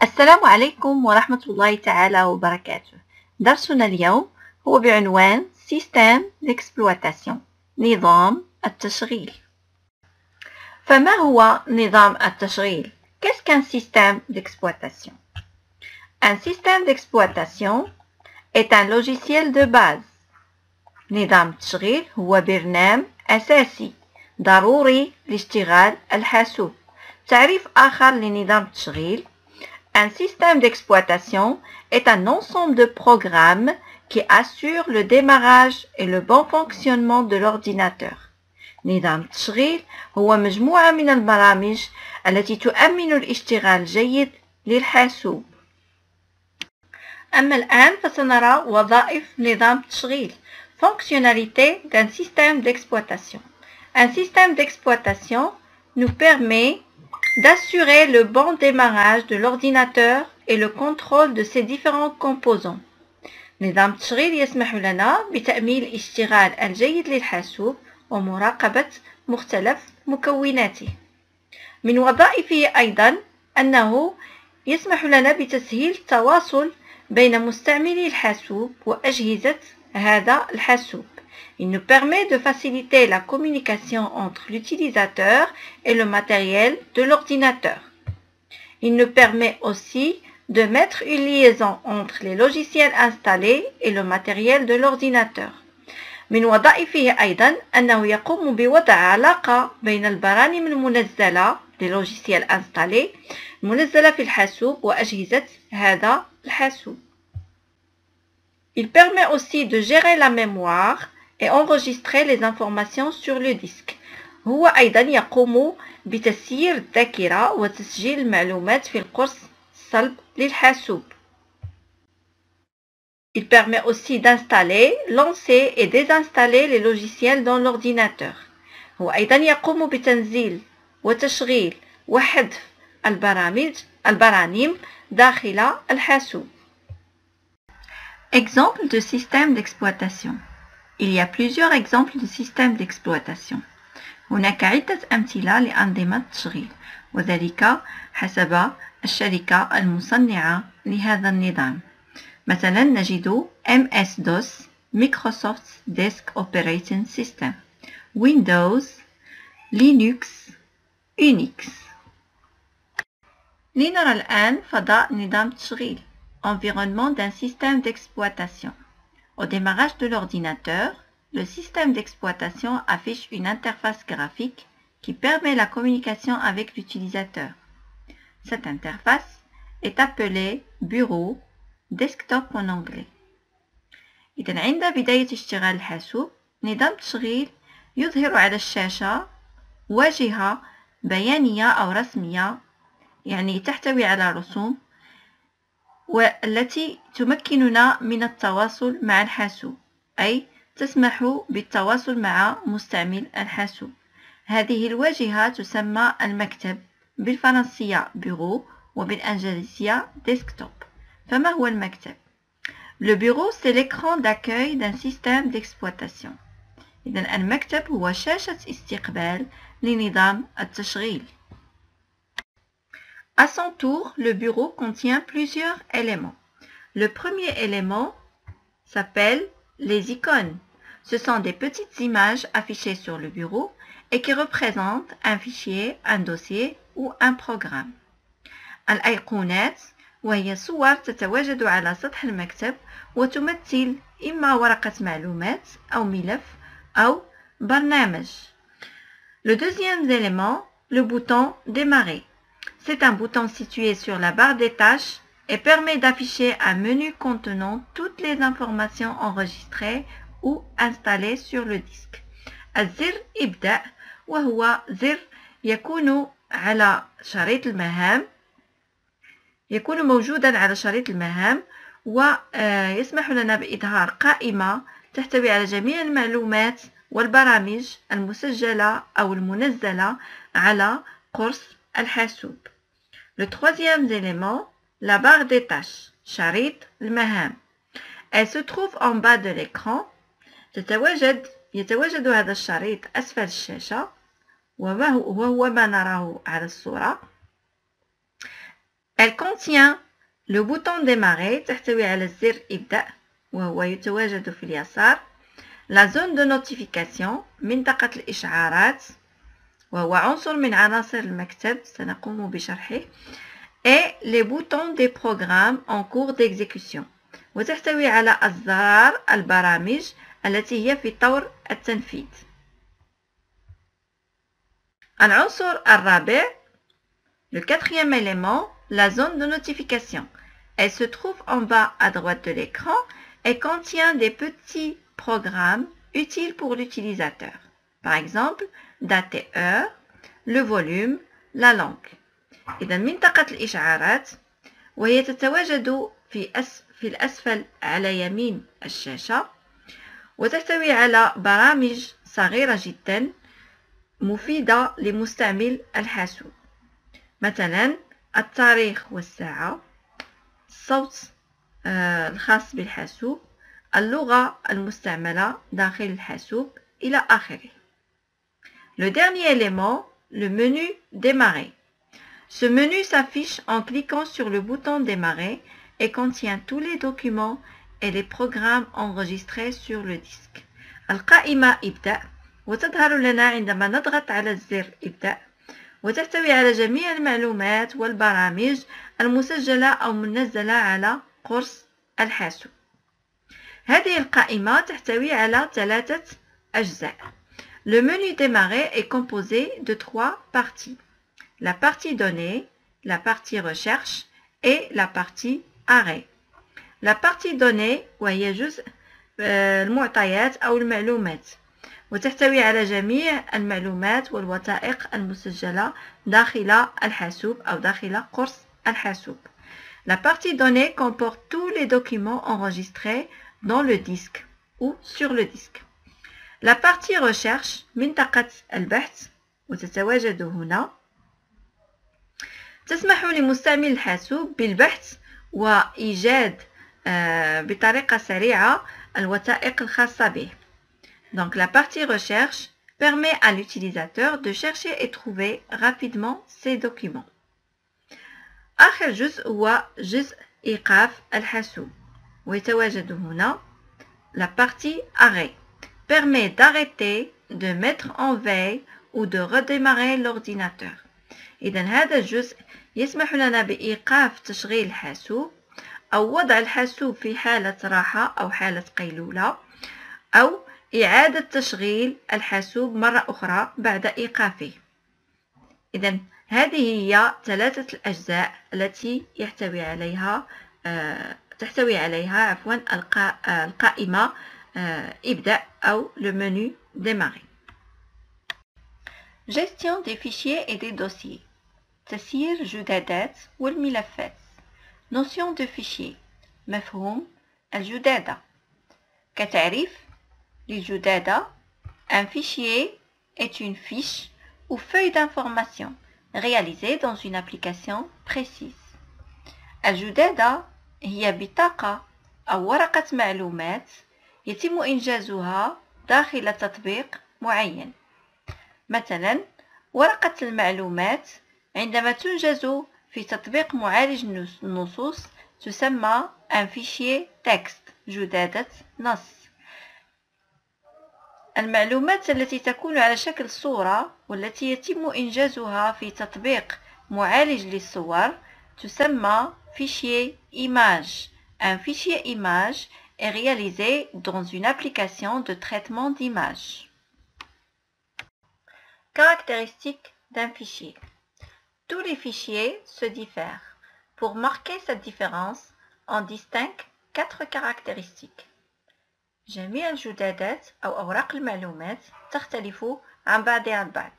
السلام عليكم ورحمة الله تعالى وبركاته. درسنا اليوم هو بعنوان Système d'exploitation، نظام التشغيل. فما هو نظام التشغيل؟ Qu'est-ce qu'un système d'exploitation? Un système d'exploitation est un logiciel de base. نظام التشغيل هو برنامج أساسي ضروري لاشتغال الحاسوب. تعريف آخر لنظام التشغيل: Un système d'exploitation est un ensemble de programmes qui assurent le démarrage et le bon fonctionnement de l'ordinateur. نظام التشغيل هو مجموعة من البرامج التي تؤمن الاشتغال الجيد للحاسوب. أما الآن فسنرى وظائف نظام التشغيل. Fonctionnalité d'un système d'exploitation. Un système d'exploitation nous permet d'assurer le bon démarrage de l'ordinateur et le contrôle de ses différents composants. نظام التشغيل يسمح لنا بتأمين الاشتغال الجيد للحاسوب ومراقبة مختلف مكوناته. من وظائفه أيضا أنه يسمح لنا بتسهيل التواصل بين مستعملي الحاسوب وأجهزة هذا الحاسوب. Il nous permet de faciliter la communication entre l'utilisateur et le matériel de l'ordinateur. Il nous permet aussi de mettre une liaison entre les logiciels installés et le matériel de l'ordinateur. من وظائفه أيضا أنه يقوم بوضع علاقة بين البرامج المنزلة les logiciels installés المنزلة في الحاسوب وأجهزة هذا الحاسوب. Il permet aussi de gérer la mémoire et enregistrer les informations sur le disque. هو أيضا يقوم بتسيير الذاكرة وتسجيل المعلومات في القرص الصلب للحاسوب. Il permet aussi d'installer, lancer et désinstaller les logiciels dans l'ordinateur. هو أيضا يقوم بتنزيل وتشغيل وحذف البرامج داخل الحاسوب. Exemple de système d'exploitation. Il y a plusieurs exemples de systèmes d'exploitation. هناك عدة أمثلة لأنظمة التشغيل وذلك حسب الشركة المصنعة لهذا النظام. مثلا نجد MS-DOS Microsoft Disk Operating System، Windows، Linux، Unix. لنرى الآن فضاء نظام التشغيل environnement d'un système d'exploitation. Au démarrage de l'ordinateur, le système d'exploitation affiche une interface graphique qui permet la communication avec l'utilisateur. Cette interface est appelée bureau, desktop en anglais. إذن عند بداية اشتغال الحاسوب نظام التشغيل يظهر على الشاشة واجهة بيانية أو رسمية، يعني تحتوي على رسوم والتي تمكننا من التواصل مع الحاسوب، أي تسمح بالتواصل مع مستعمل الحاسوب. هذه الواجهة تسمى المكتب، بالفرنسية bureau وبالإنجليزية desktop. فما هو المكتب؟ Le bureau c'est l'écran d'accueil d'un système d'exploitation. إذن المكتب هو شاشة استقبال لنظام التشغيل. À son tour, le bureau contient plusieurs éléments. Le premier élément s'appelle les icônes. Ce sont des petites images affichées sur le bureau et qui représentent un fichier, un dossier ou un programme. الأيقونات وهي صور تتواجد على سطح المكتب وتمثل إما ورقة معلومات أو ملف أو برنامج. Le deuxième élément, le bouton démarrer. C'est un bouton situé sur la barre des tâches et permet d'afficher un menu contenant toutes les informations enregistrées ou installées sur le disque. الزر ابدأ وهو زر يكون على شريط المهام، يكون موجودا على شريط المهام ويسمح لنا بإظهار قائمة تحتوي على جميع المعلومات والبرامج المسجلة أو المنزلة على قرص الحاسوب. Le troisième élément, la barre des tâches، شريط المهام. Elle se trouve en bas de l'écran. يتواجد هذا الشريط أسفل الشاشة وهو ما نراه على الصورة. Elle contient le bouton démarrer تحتوي على الزر ابدأ وهو يتواجد في اليسار. La zone de notification منطقة الإشعارات وهو عنصر من عناصر المكتب سنقوم بشرحه. Et les boutons des programmes en cours d'exécution وتحتوي على أزرار البرامج التي هي في طور التنفيذ. العنصر الرابع le quatrième élément, la zone de notification. Elle se trouve en bas à droite de l'écran et contient des petits programmes utiles pour l'utilisateur. Par exemple, date et heure, le volume, la langue. إذا منطقة الإشعارات وهي تتواجد في الأسفل على يمين الشاشة وتحتوي على برامج صغيرة جدا مفيدة لمستعمل الحاسوب. مثلا التاريخ والساعة، الصوت الخاص بالحاسوب، اللغة المستعملة داخل الحاسوب إلى آخره. Le dernier élément, le menu démarrer. Ce menu s'affiche en cliquant sur le bouton démarrer et contient tous les documents et les programmes enregistrés sur le disque. القائمة ابدأ وتظهر لنا عندما نضغط على الزر ابدأ وتحتوي على جميع المعلومات والبرامج المسجلة أو منزلة على قرص الحاسوب. هذه القائمة تحتوي على 3 أجزاء. Le menu démarrer est composé de 3 parties. La partie données, la partie recherche et la partie arrêt. La partie données وهي جزء المعطيات أو المعلومات وتحتوي على جميع المعلومات والوثائق المسجلة داخل الحاسوب أو داخل قرص الحاسوب. La partie données comporte tous les documents enregistrés dans le disque ou sur le disque. La partie recherche منطقة البحث وتتواجد هنا تسمح لمستعمل الحاسوب بالبحث وإيجاد بطريقة سريعة الوثائق الخاصة به. Donc la partie recherche permet à l'utilisateur de chercher et trouver rapidement ces documents. آخر جزء هو جزء إيقاف الحاسوب ويتواجد هنا. La partie arrêt permet d'arrêter, de mettre en veille ou de redémarrer l'ordinateur. إذن هذا الجزء يسمح لنا بإيقاف تشغيل الحاسوب أو وضع الحاسوب في حالة راحة أو حالة قيلولة أو إعادة تشغيل الحاسوب مرة أخرى بعد إيقافه. إذن هذه هي 3 الأجزاء التي تحتوي عليها القائمة ابدأ أو le menu démarrer. Gestion des fichiers et des dossiers. تسيير جدادات والملفات. Notion de fichier. مفهوم الجدادة. كتعريف للجدادة، un fichier est une fiche ou feuille d'information réalisée dans une application précise. الجدادة هي بطاقة أو ورقة معلومات يتم إنجازها داخل تطبيق معين. مثلا ورقة المعلومات عندما تنجز في تطبيق معالج النصوص تسمى un fichier texte جدادة نص. المعلومات التي تكون على شكل صورة والتي يتم إنجازها في تطبيق معالج للصور تسمى fichier image. Un fichier image est réalisé dans une application de traitement d'images. Caractéristiques d'un fichier. Tous les fichiers se diffèrent. Pour marquer cette différence, on distingue 4 caractéristiques. جميع الجدادات أو أوراق المعلومات تختلف عن بعضها البعض.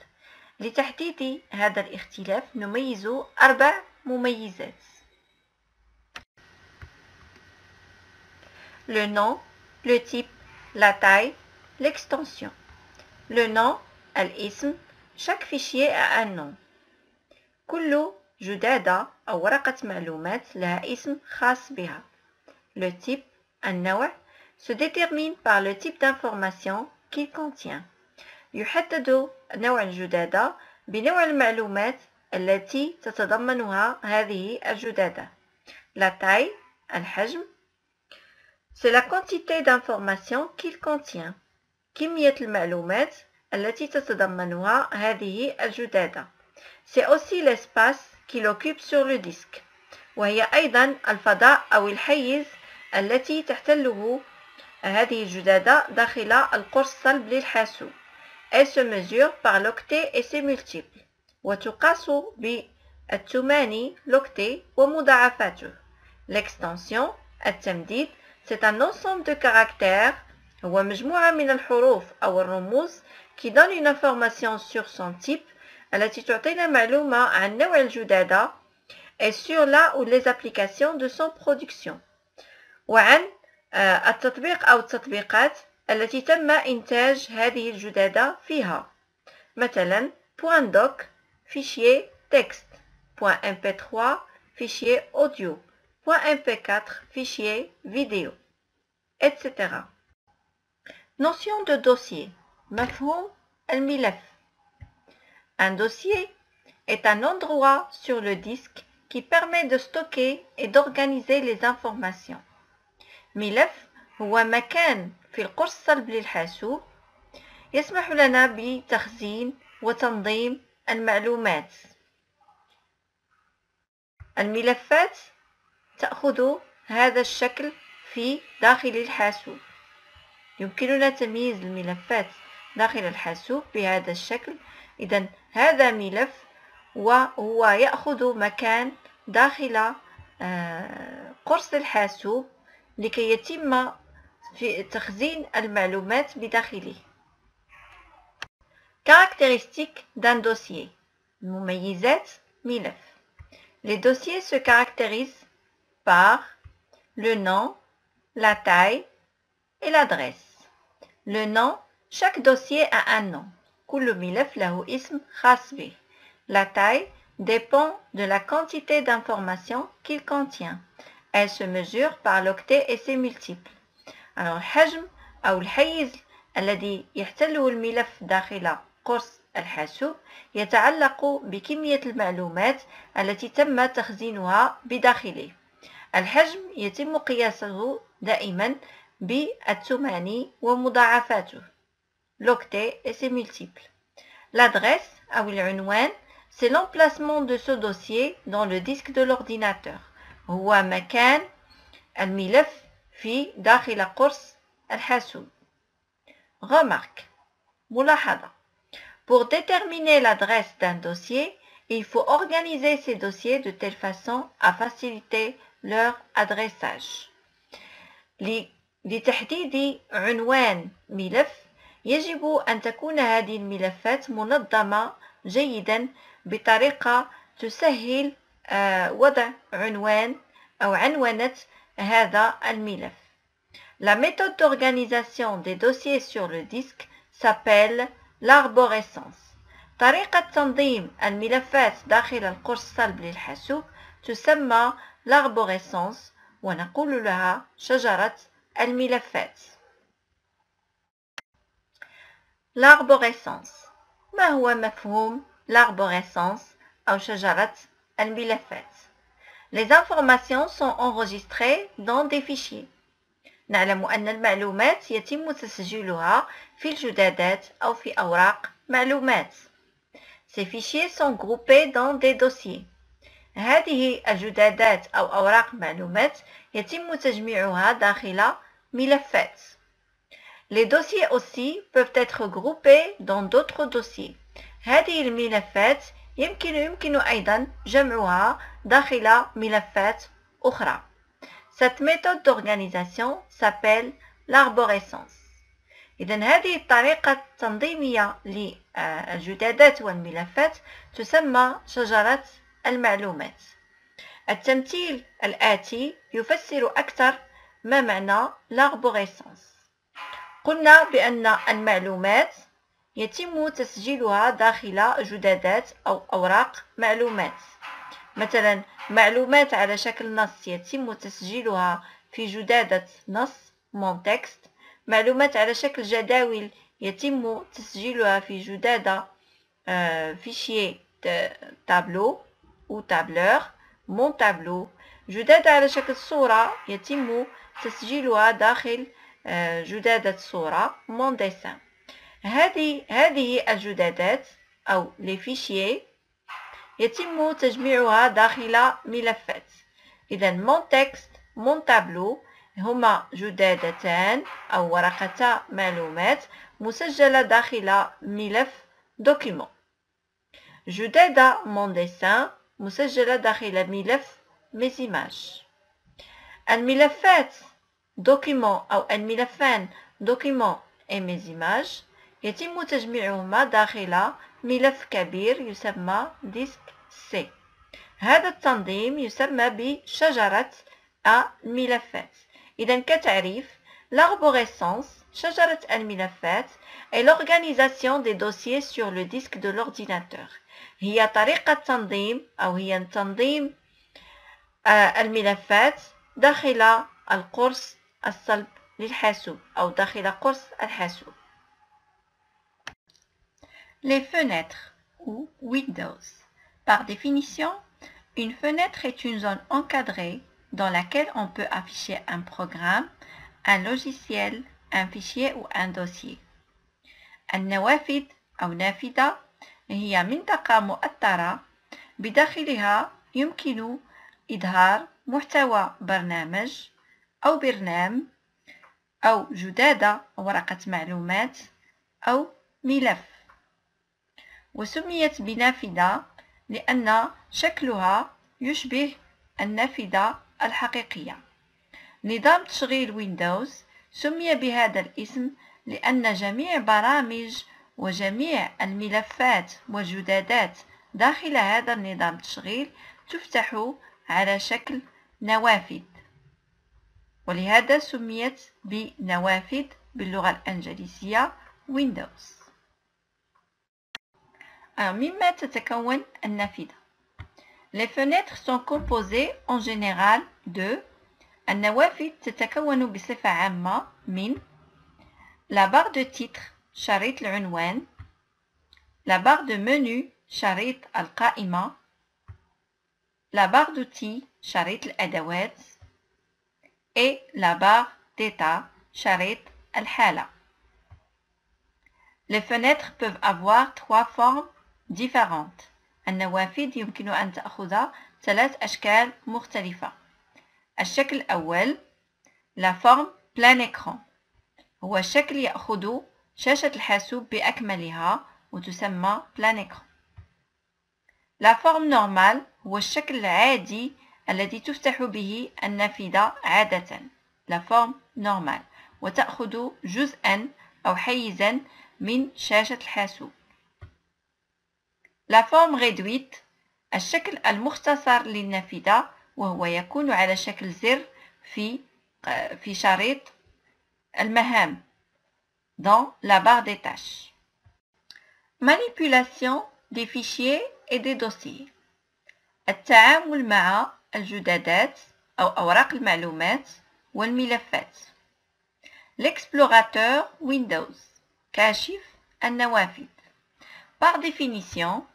لتحديد هذا الاختلاف نميز 4 مميزات. Le nom, le type, la taille, l'extension. Le nom, الاسم. Chaque fichier a un nom. كل جدادة أو ورقة معلومات لها اسم خاص بها. Le type, النوع, se détermine par le type d'information qu'il contient. يحدد نوع الجدادة بنوع المعلومات التي تتضمنها هذه الجدادة. La taille, الحجم, c'est la quantité d'informations qu'il contient. كمية المعلومات التي تتضمنها هذه الجدادة. C'est aussi l'espace qu'il occupe sur le disque. وهي أيضا الفضاء أو الحيز التي تحتله هذه الجدادة داخل القرص الصلب للحاسوب. Elle se mesure par l'octet et ses multiples. وتقاس بالثماني l'octet ومضاعفاته. L'extension, التمديد, c'est un ensemble de caractères, هو مجموعة من الحروف أو الرموز qui donne une information sur son type, التي تعطينا معلومة عن نوع الجدادة et sur la ou les applications de son production. وعن التطبيق أو التطبيقات التي تم إنتاج هذه الجدادة فيها. مثلا .doc fichier texte, .mp3 fichier audio, .mp4 fichier vidéo, etc. Notion de dossier. مفهوم الملف. Un dossier est un endroit sur le disque qui permet de stocker et d'organiser les informations. ملف هو مكان في القرص الصلب للحاسوب يسمح لنا بتخزين وتنظيم المعلومات. الملفات تأخذ هذا الشكل في داخل الحاسوب. يمكننا تمييز الملفات داخل الحاسوب بهذا الشكل. إذن هذا ملف وهو يأخذ مكان داخل قرص الحاسوب لكي يتم في تخزين المعلومات بداخله. Caractéristiques d'un dossier. مميزات ملف. Les dossiers se caractérisent par le nom, la taille et l'adresse. Le nom, chaque dossier a un nom. كل ملف له اسم خاص به. La taille dépend de la quantité d'informations qu'il contient. Elle se mesure par l'octet et ses multiples. Alors الحجم أو الحيز الذي يحتله الملف داخل قرص الحاسوب يتعلق بكمية المعلومات التي تم تخزينها بداخله. الحجم يتم قياسه دائما بالثماني ومضاعفاته. L'octet et ses multiples. L'adresse أو العنوان c'est l'emplacement de ce dossier dans le disque de l'ordinateur. هو مكان الملف في داخل قرص الحاسوب. Remarque. ملاحظة. Pour déterminer l'adresse d'un dossier, il faut organiser ces dossiers de telle façon à faciliter leur adressage. لتحديد عنوان ملف يجب أن تكون هذه الملفات منظمة جيدا بطريقة تسهل وضع عنوان أو عنوانة هذا الملف. La méthode d'organisation des dossiers sur le disque s'appelle l'arborescence. طريقة تنظيم الملفات داخل القرص الصلب للحاسوب تسمى l'arborescence ونقول لها شجرة الملفات. L'arborescence. ما هو مفهوم l'arborescence أو شجرة الملفات؟ Les informations sont enregistrées dans des fichiers. نعلم أن المعلومات يتم تسجيلها في الجدادات أو في أوراق معلومات. Ces fichiers sont groupés dans des dossiers. هذه الجدادات أو أوراق معلومات يتم تجميعها داخل ملفات. Les dossiers aussi peuvent être groupés dans d'autres dossiers. هذه الملفات يمكن أيضا جمعها داخل ملفات أخرى. Cette méthode d'organisation s'appelle l'arborescence. إذن هذه الطريقة التنظيمية للجدادات والملفات تسمى شجرة المعلومات. التمثيل الآتي يفسر أكثر ما معنى l'arborescence. قلنا بأن المعلومات يتم تسجيلها داخل جدادات أو أوراق معلومات. مثلا معلومات على شكل نص يتم تسجيلها في جدادة نص mon texte. معلومات على شكل جداول يتم تسجيلها في جدادة fichier تابلو أو تابلور مون تابلو. جدادة على شكل صورة يتم تسجيلها داخل جدادة صورة مون ديسان. هذه الجدادات أو لي فيشيي يتم تجميعها داخل ملفات. إذا مون تكست مون تابلو هما جدادتان أو ورقتا معلومات مسجلة داخل ملف دوكيمون. جدادة مون ديسان مسجلة داخل ملف ميز إيماج. الملفات دوكيمون أو الملفان دوكيمون et mes images يتم تجميعهما داخل ملف كبير يسمى ديسك سي. هذا التنظيم يسمى بشجرة الملفات. إذا كتعريف l'arborescence شجرة الملفات est l'organisation des dossiers sur le disque de l'ordinateur. هي طريقة تنظيم أو هي تنظيم الملفات داخل القرص الصلب للحاسوب أو داخل قرص الحاسوب. Les fenêtres ou windows. Par définition, une fenêtre est une zone encadrée dans laquelle on peut afficher un programme, un logiciel, un fichier ou un dossier. النوافذ أو نافذة هي منطقة مؤطرة بداخلها يمكن إظهار محتوى برنامج أو برنامج أو جدادة ورقة معلومات أو ملف. وسميت بنافذة لأن شكلها يشبه النافذة الحقيقية. نظام تشغيل ويندوز سمي بهذا الاسم لأن جميع برامج وجميع الملفات والجدادات داخل هذا النظام التشغيل تفتح على شكل نوافذ، ولهذا سميت بنوافذ باللغة الإنجليزية Windows. مما تتكون النافذة. Les fenêtres sont composées en général de النوافذ تتكون بصفة عامة من la barre de titre شريط العنوان، la barre de menu شريط القائمة، la barre d'outils شريط الأدوات et la barre d'état شريط الحالة. Les fenêtres peuvent avoir trois formes différentes. النوافذ يمكن أن تأخذ ثلاث أشكال مختلفة. الشكل الأول la forme plein écran هو الشكل يأخذ شاشة الحاسوب بأكملها وتسمى plein écran. La forme normale هو الشكل العادي الذي تفتح به النافذة عادة. La forme normale وتأخذ جزءا أو حيزا من شاشة الحاسوب. La forme réduite الشكل المختصر للنافذة وهو يكون على شكل زر في شريط المهام dans la barre des tâches. Manipulation des fichiers et des dossiers. التعامل مع الجدادات أو أوراق المعلومات والملفات. L'explorateur Windows كاشف النوافذ. Par définition,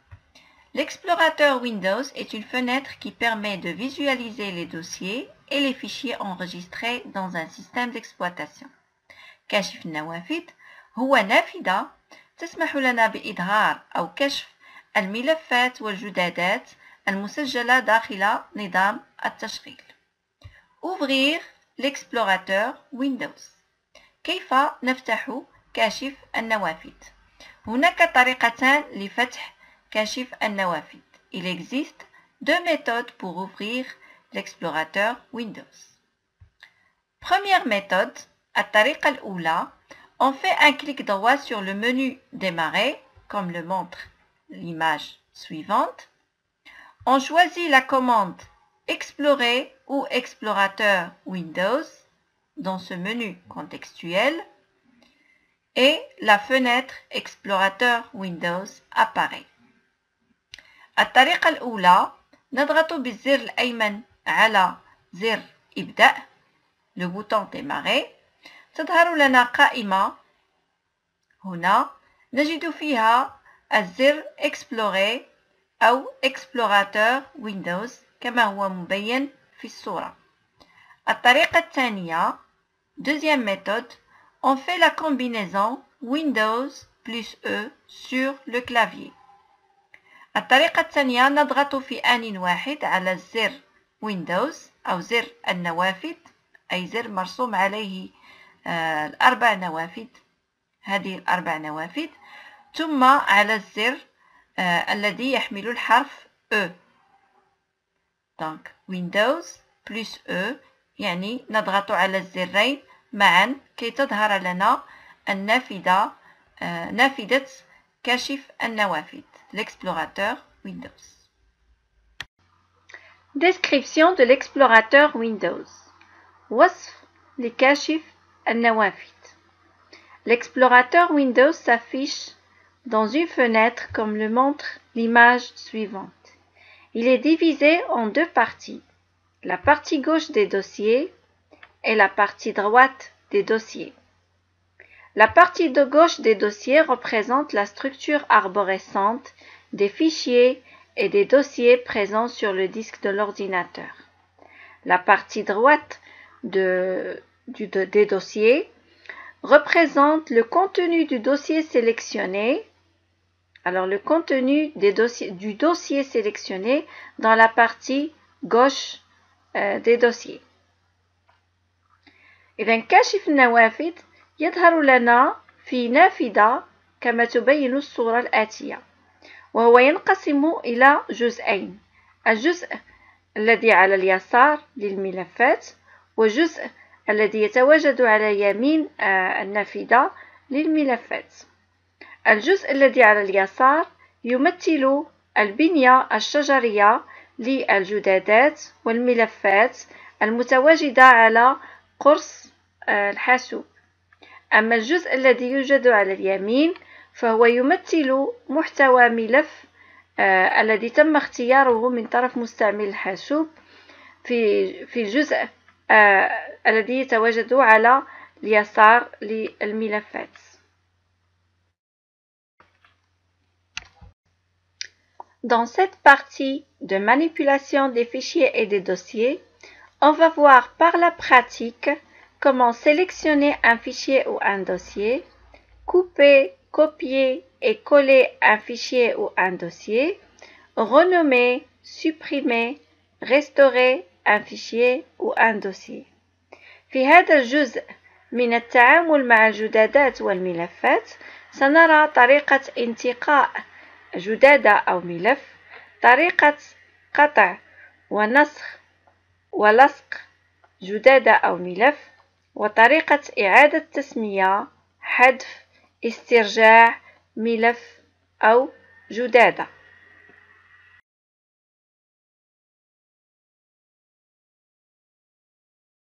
l'explorateur Windows est une fenêtre qui permet de visualiser les dossiers et les fichiers enregistrés dans un système d'exploitation. كاشف النوافذ هو نافذة تسمح لنا بإظهار أو كشف الملفات والجدادات المسجلة داخل نظام التشغيل. Ouvrir l'explorateur Windows. كيف نفتح كاشف النوافذ؟ هناك طريقتان لفتح كاشف النوافذ. Il existe deux méthodes pour ouvrir l'explorateur Windows. Première méthode, الطريقة الأولى, on fait un clic droit sur le menu démarrer, comme le montre l'image suivante. On choisit la commande Explorer ou Explorateur Windows dans ce menu contextuel et la fenêtre Explorateur Windows apparaît. الطريقة الأولى نضغط بالزر الأيمن على زر إبدأ le bouton démarrer. تظهر لنا قائمة هنا نجد فيها الزر Explorer أو explorateur Windows كما هو مبين في الصورة. الطريقة الثانية deuxième méthode on fait la combinaison Windows plus E sur le clavier. الطريقة الثانية نضغط في آن واحد على زر Windows أو زر النوافذ أي زر مرسوم عليه الأربع نوافذ هذه الأربع نوافذ ثم على الزر الذي يحمل الحرف E. Donc Windows plus E يعني نضغط على الزرين معا كي تظهر لنا النافذة نافذة كاشف النوافذ l'explorateur Windows. Description de l'explorateur Windows. وصف لكاشف النوافذ. L'explorateur Windows s'affiche dans une fenêtre comme le montre l'image suivante. Il est divisé en deux parties, la partie gauche des dossiers et la partie droite des dossiers. La partie de gauche des dossiers représente la structure arborescente des fichiers et des dossiers présents sur le disque de l'ordinateur. La partie droite des dossiers représente le contenu du dossier sélectionné. Alors le contenu du dossier sélectionné dans la partie gauche des dossiers. إذن كاشف النوافذ يظهر لنا في نافذة كما تبين الصورة الآتية، وهو ينقسم إلى جزئين، الجزء الذي على اليسار للملفات وجزء الذي يتواجد على يمين النافذة للملفات. الجزء الذي على اليسار يمثل البنية الشجرية للجدادات والملفات المتواجدة على قرص الحاسوب. أما الجزء الذي يوجد على اليمين فهو يمثل محتوى ملف الذي تم اختياره من طرف مستعمل الحاسوب في الجزء الذي يتواجد على اليسار للملفات. Dans cette partie de manipulation des fichiers et des dossiers, on va voir par la pratique comment sélectionner un fichier ou un dossier, couper, copier et coller un fichier ou un dossier, renommer, supprimer, restaurer un fichier ou un dossier. في هذا الجزء من التعامل مع الجدادات والملفات سنرى طريقة انتقاء جدادة أو ملف، طريقة قطع ونسخ ولصق جدادة أو ملف، وطريقة إعادة تسمية، حذف، استرجاع ملف أو جدادة.